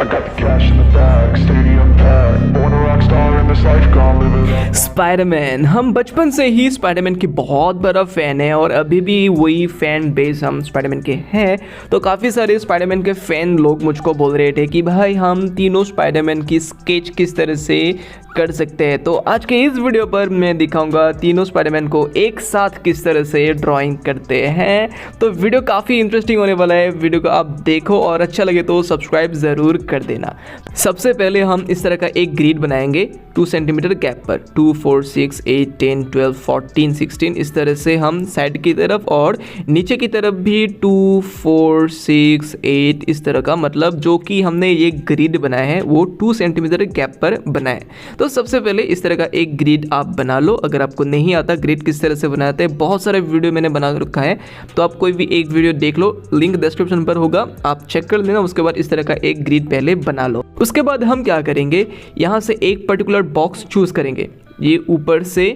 I got the cash in the bag, stadium packed. Born a rock star in this life, gonna live it up. Spiderman, हम बचपन से ही Spiderman के बहुत बड़ा fan है और अभी भी वही फ़ैन बेस हम स्पाइडरमैन के हैं। तो काफ़ी सारे स्पाइडरमैन के फ़ैन लोग मुझको बोल रहे थे कि भाई हम तीनों स्पाइडरमैन की स्केच किस तरह से कर सकते हैं। तो आज के इस वीडियो पर मैं दिखाऊंगा तीनों स्पाइडरमैन को एक साथ किस तरह से ड्राइंग करते हैं। तो वीडियो काफ़ी इंटरेस्टिंग होने वाला है, वीडियो को आप देखो और अच्छा लगे तो सब्सक्राइब ज़रूर कर देना। सबसे पहले हम इस तरह का एक ग्रिड बनाएंगे 2 सेंटीमीटर गैप पर, 2, 4, 6, 8, 10, 12, 14, 16 इस तरह से हम साइड की तरफ और नीचे की तरफ भी 2, 4, 6, 8 इस तरह का, मतलब जो कि हमने ये ग्रिड बनाया है वो 2 सेंटीमीटर गैप पर बनाए। तो सबसे पहले इस तरह का एक ग्रिड आप बना लो। अगर आपको नहीं आता ग्रिड किस तरह से बनाते हैं, बहुत सारे वीडियो मैंने बना रखा है, तो आप कोई भी एक वीडियो देख लो, लिंक डिस्क्रिप्शन पर होगा, आप चेक कर लेना। उसके बाद इस तरह का एक ग्रिड पहले बना लो। उसके बाद हम क्या करेंगे, यहाँ से एक पर्टिकुलर बॉक्स चूज करेंगे। ये ऊपर से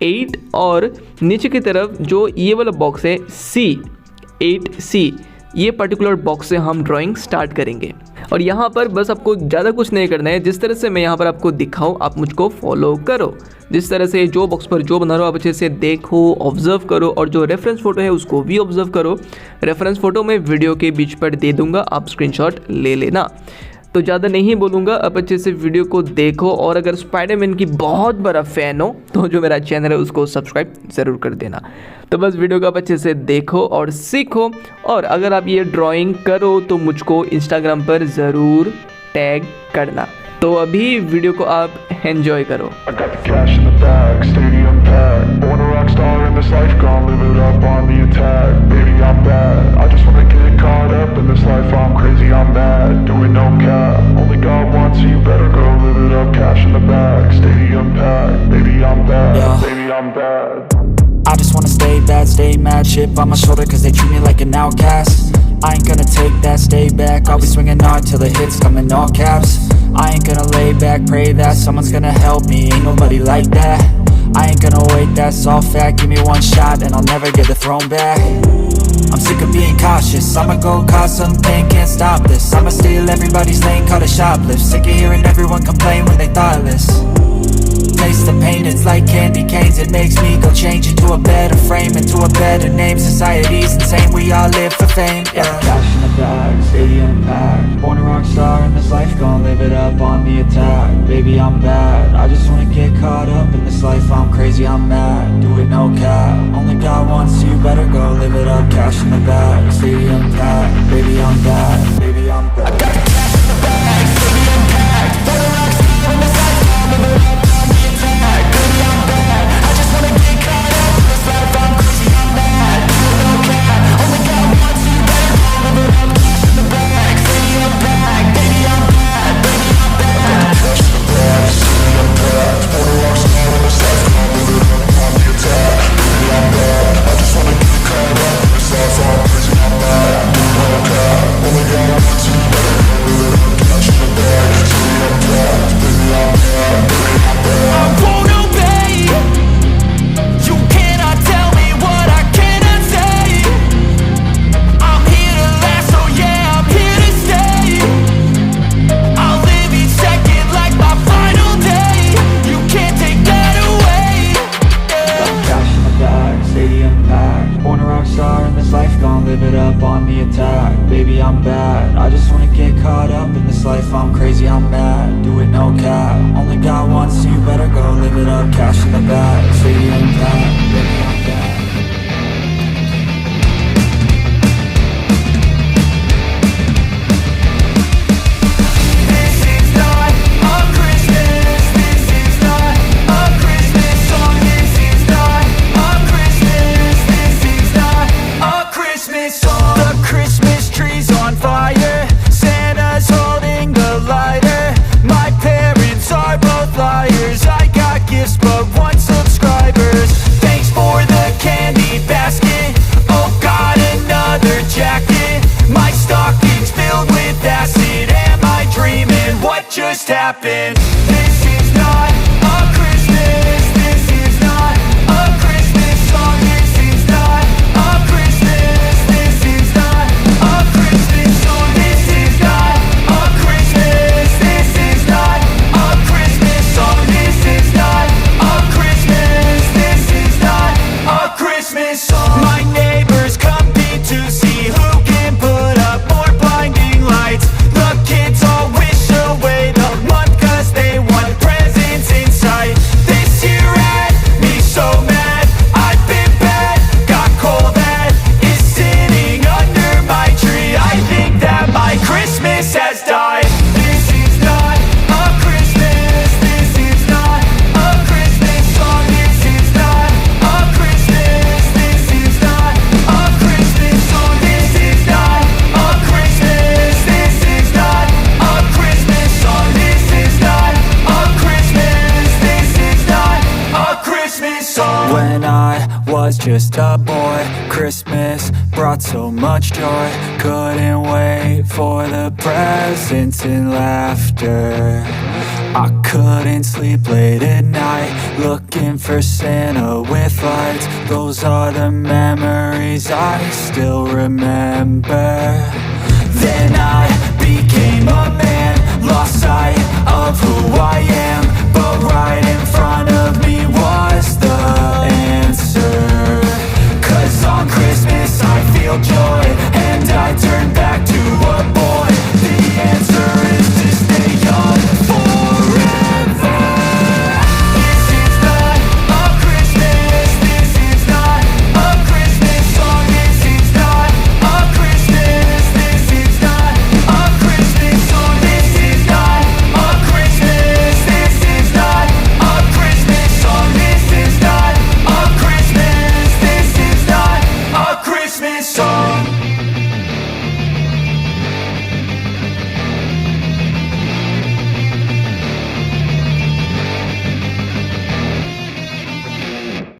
8 और नीचे की तरफ जो ये वाला बॉक्स है C8C, ये पर्टिकुलर बॉक्स से हम ड्राइंग स्टार्ट करेंगे। और यहाँ पर बस आपको ज़्यादा कुछ नहीं करना है, जिस तरह से मैं यहाँ पर आपको दिखाऊँ आप मुझको फॉलो करो। जिस तरह से जो बॉक्स पर जो बना रहा हो आप अच्छे से देखो, ऑब्जर्व करो, और जो रेफरेंस फ़ोटो है उसको भी ऑब्जर्व करो। रेफरेंस फ़ोटो मैं वीडियो के बीच पर दे दूँगा, आप स्क्रीनशॉट ले लेना। तो ज़्यादा नहीं बोलूँगा, अब अच्छे से वीडियो को देखो। और अगर स्पाइडरमैन की बहुत बड़ा फ़ैन हो तो जो मेरा चैनल है उसको सब्सक्राइब ज़रूर कर देना। तो बस वीडियो को आप अच्छे से देखो और सीखो, और अगर आप ये ड्राइंग करो तो मुझको इंस्टाग्राम पर ज़रूर टैग करना। तो अभी वीडियो को आप एंजॉय करो। I got the cash in the bag, stadium packed. Born a rock star in this life, gonna live it up on the attack. Baby, I'm bad. I just wanna get caught up in this life. I'm crazy, I'm mad. Doing no cap. Only God wants you, better go live it up. Cash in the bag, stadium packed. Baby, I'm bad. Baby, I'm bad. I just wanna stay bad, stay mad. Chip on my shoulder cause they treat me like an outcast. I ain't gonna take that, stay back. I'll be swinging hard till the hits come in all caps. I ain't gonna lay back, pray that someone's gonna help me. Ain't nobody like that. I ain't gonna wait, that's all fact. Give me one shot and I'll never get the throne back. I'm sick of being cautious, I'ma go cause some pain, can't stop this. I'ma steal everybody's lane, call it shoplift. Sick of hearing everyone complain when they thoughtless. Taste the pain, it's like candy canes. It makes me go change into a better frame, into a better name. Society's insane, we all live for fame, yeah. Cash in the bag, stadium packed. Born a rock star in this life, gonna live it up on the attack. Baby, I'm bad, I just wanna get caught up in this life. I'm crazy, I'm mad, do it no cap. Only God wants you, better go live it up. Cash in the bag, stadium packed. Baby, I'm bad, baby, I'm bad. I got the cash in the bag, stadium packed. Born a rock star in this life, gonna live it up. Baby, I'm bad, I just wanna get caught up in this life. I'm crazy, I'm mad, do it no cap. Only God wants you, better go live it up. Cash in the bag, stadium packed. Baby, I'm bad. Just happened. This is not a Christmas. This is not a Christmas song. This is not a Christmas. This is not a Christmas song. This is not a Christmas. I was just a boy, Christmas brought so much joy. Couldn't wait for the presents and laughter. I couldn't sleep late at night, looking for Santa with lights. Those are the memories I still remember. Then I became a man, lost sight of who I am, but right in front of me was the answer. 'Cause on Christmas I feel joy, and I turn back to a boy. The answer is to stay young forever. This is not a Christmas, this is not a Christmas song. This is not a Christmas, this is not a Christmas song. This is not a Christmas, this is not a Christmas song. This is not a Christmas, this is not a Christmas song.